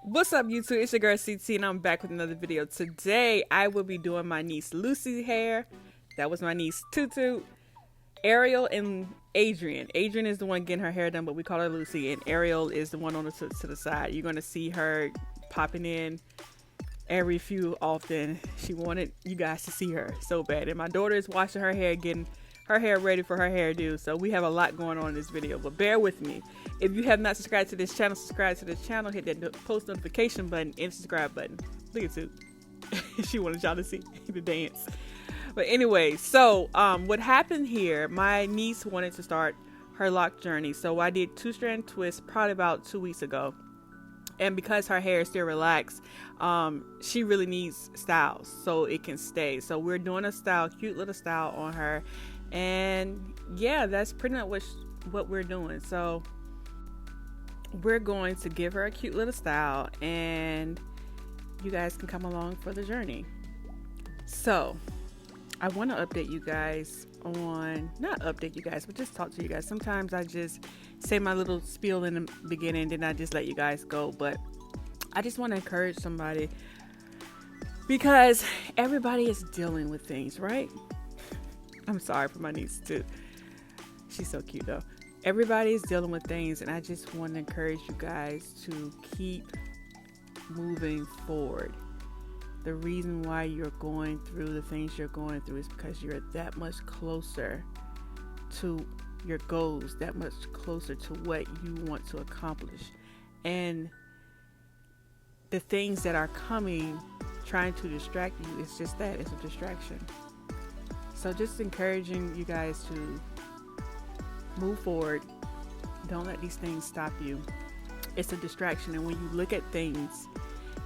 What's up, YouTube? It's your girl CT, and I'm back with another video. Today, I will be doing my niece Lucy's hair. That was my niece Tutu, Ariel, and Adrian. Adrian is the one getting her hair done, but we call her Lucy, and Ariel is the one on the to the side. You're gonna see her popping in every few often. She wanted you guys to see her so bad, and my daughter is washing her hair, getting her hair ready for her hairdo. So we have a lot going on in this video, but bear with me. If you have not subscribed to this channel, subscribe to this channel, hit that post notification button and subscribe button. Look at Sue. She wanted y'all to see the dance. But anyway, so what happened here, my niece wanted to start her lock journey. So I did 2-strand twists probably about 2 weeks ago. And because her hair is still relaxed, she really needs styles so it can stay. So we're doing a style, cute little style on her. And yeah, that's pretty much what we're doing. So we're going to give her a cute little style, and you guys can come along for the journey. So I want to update you guys on, not update you guys, but just talk to you guys. Sometimes I just say my little spiel in the beginning, then I just let you guys go. But I just want to encourage somebody, because everybody is dealing with things, right? I'm sorry for my niece too. She's so cute though. Everybody is dealing with things, and I just want to encourage you guys to keep moving forward. The reason why you're going through the things you're going through is because you're that much closer to your goals, that much closer to what you want to accomplish. And the things that are coming, trying to distract you, it's just that, it's a distraction. So just encouraging you guys to move forward. Don't let these things stop you. It's a distraction. And when you look at things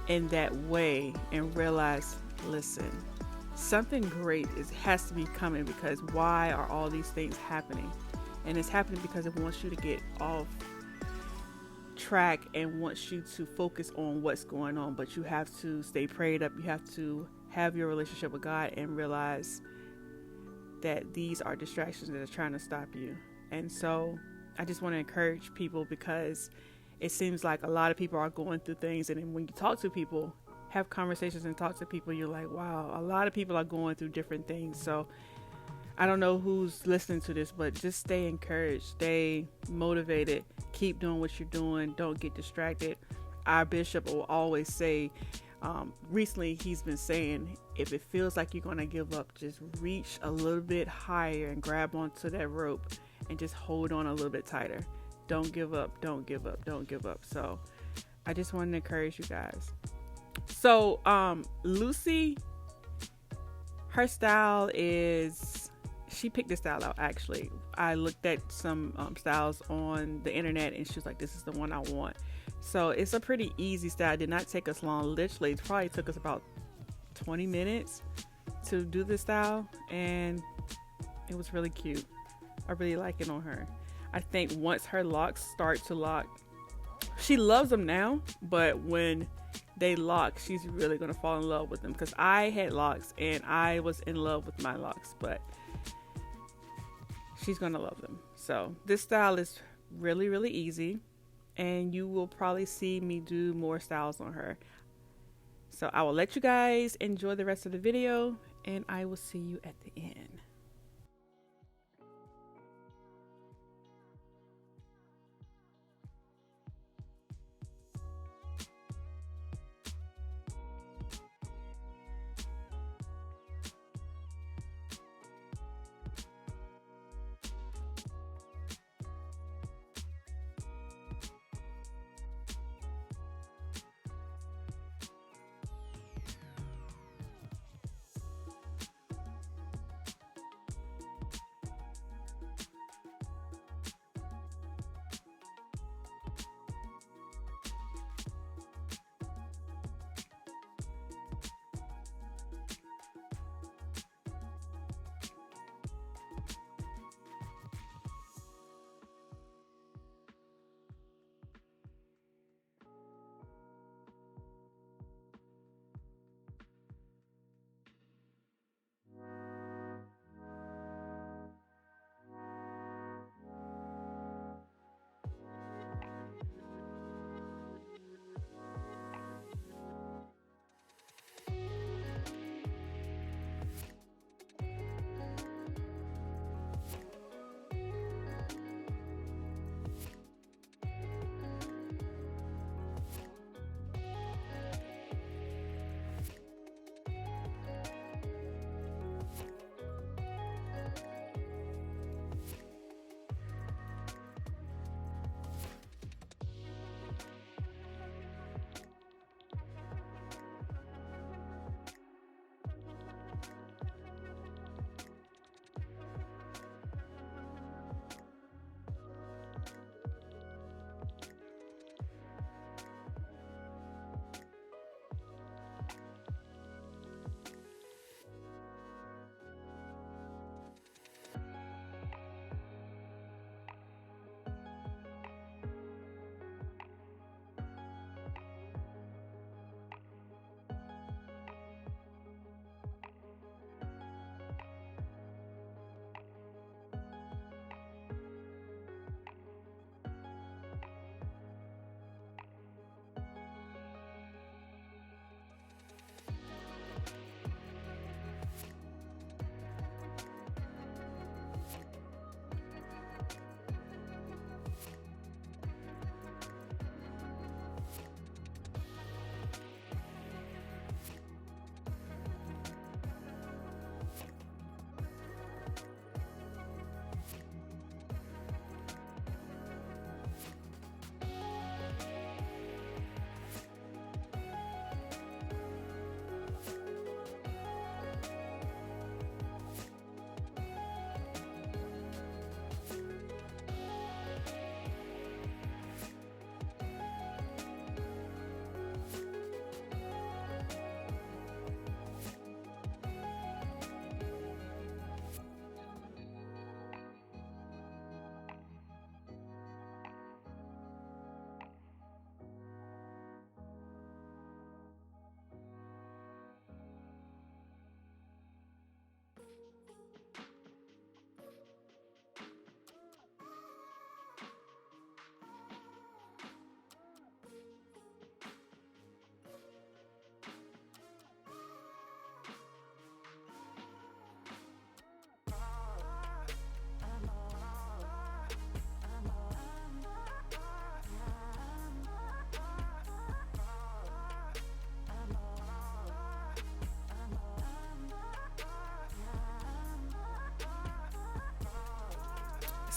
in that way and realize, listen, something great has to be coming, because why are all these things happening? And it's happening because it wants you to get off track and wants you to focus on what's going on. But you have to stay prayed up. You have to have your relationship with God and realize that these are distractions that are trying to stop you. And so I just want to encourage people, because it seems like a lot of people are going through things, and then when you talk to people, have conversations and talk to people, you're like, wow, a lot of people are going through different things. So I don't know who's listening to this, but just stay encouraged, stay motivated, keep doing what you're doing, don't get distracted. Our bishop will always say, recently he's been saying, if it feels like you're going to give up, just reach a little bit higher and grab onto that rope and just hold on a little bit tighter. Don't give up, don't give up, don't give up. So I just wanted to encourage you guys. So Lucy, her style is, she picked this style out. Actually, I looked at some styles on the internet, and she was like, this is the one I want. So it's a pretty easy style. It did not take us long. Literally, it probably took us about 20 minutes to do this style, and it was really cute. I really like it on her. I think once her locks start to lock, she loves them now, but when they lock, she's really going to fall in love with them, because I had locks and I was in love with my locks, but she's going to love them. So this style is really, really easy, and you will probably see me do more styles on her. So I will let you guys enjoy the rest of the video, and I will see you at the end.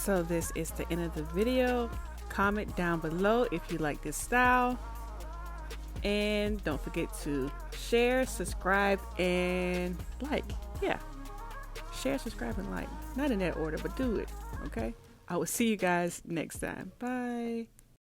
So this is the end of the video. Comment down below if you like this style. And don't forget to share, subscribe, and like. Yeah. Share, subscribe, and like. Not in that order, but do it. Okay? I will see you guys next time. Bye.